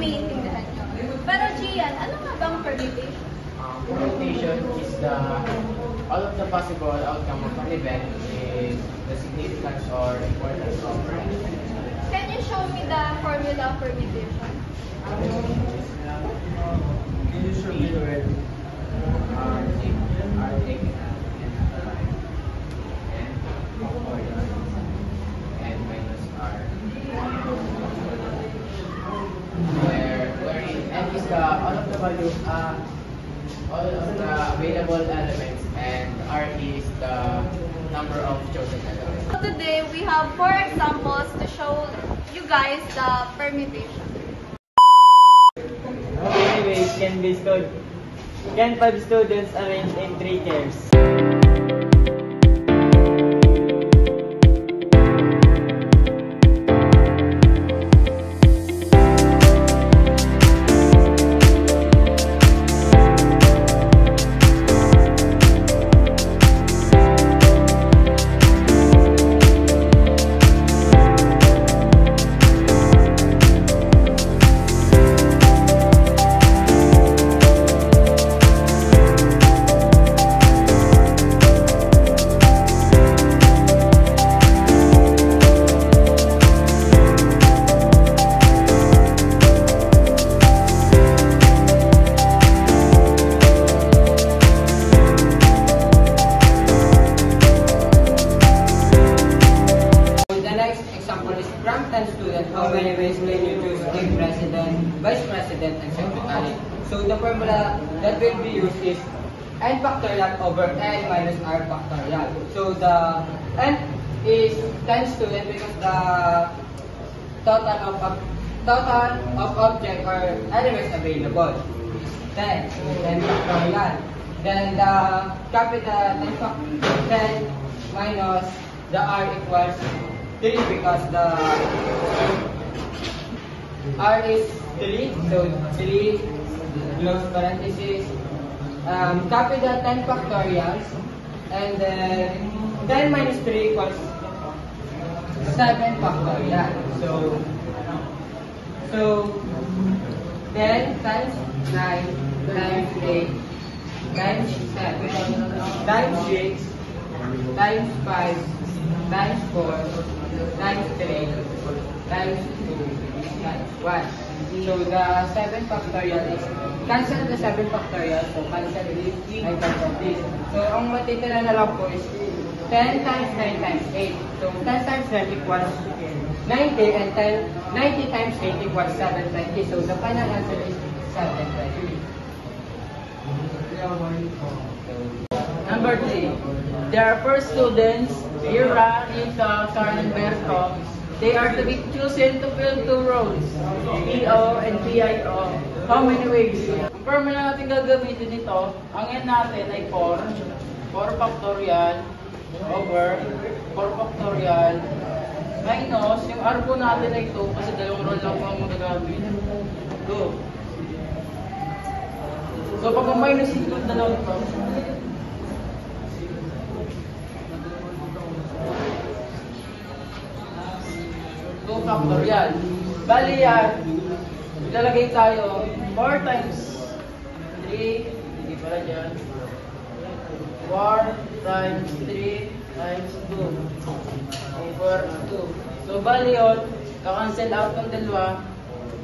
naiintindihan nyo. Pero Gian, ano nga bang permutation? Permutation is all of the possible outcome of an event is the significance or importance of an event. Can you show me the formula of permutation? Can you show me the word R taken out and factorial and minus R, wherein n is all of the values, all of the available elements, and R is the number of chosen elements. So today we have 4 examples to show you guys the permutation. How many ways can 5 students arrange in 3 chairs? From 10 students, how many ways can you choose a president, vice president, and secretary? So the formula that will be used is n factorial over n minus r factorial. So the n is 10 students because the total of object or elements available. Then factorial. Then the capital 10 minus the r equals 3 because the R is 3, so 3 close parenthesis, capital 10 factorial, and then 10 minus 3 equals 7 factorial. So 10 times 9 times 8 times 7 times 6 times 5 times 4 times 3 times 2 times 1. So the 7 factorial is cancel the 7 factorial, so cancel this and cancel this. So ang matitira na lang po is 10 times 9 times 8. So 10 times 9 equals 90 and 90 times 8 equals 720. So the final answer is 720. Number 3. There are 4 students, Ira, Rita, Karen, and Berto. They are to be chosen to fill 2 roles, PO and PIO. How many ways? Ang formula natin gagamitin dito, ang n natin ay 4 factorial over 4 factorial minus yung r po natin ay 2 kasi dalawang role lang po ang magagamit. 2. So pag ang minus include dalawang ito, 2 factorial. Bali yan, ilalagay tayo 4 times 3, hindi pala dyan, 4 times 3 times 2 over 2. So bali yun, kakancel out ng dalawa,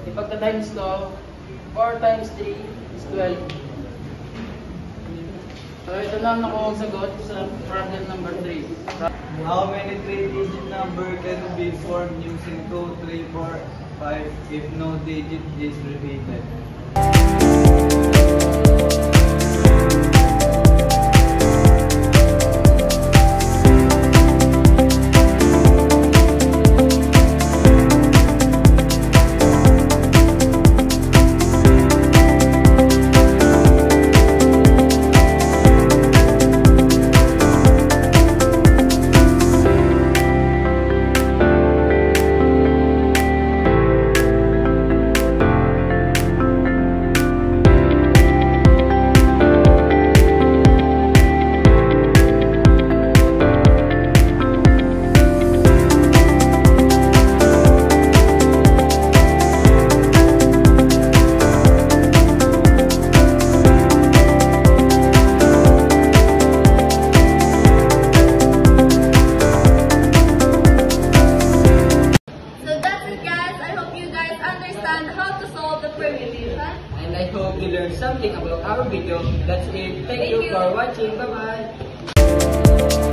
ipagka-times to, 4 times 3 is 12. So ito na ang nakuha sagot sa problem number 3. How many 3-digit number can be formed using 2, 3, 4, 5 if no digit is repeated? solve the permutation. And I hope you learned something about our video. That's it. Thank you Thank you. for watching. Bye-bye.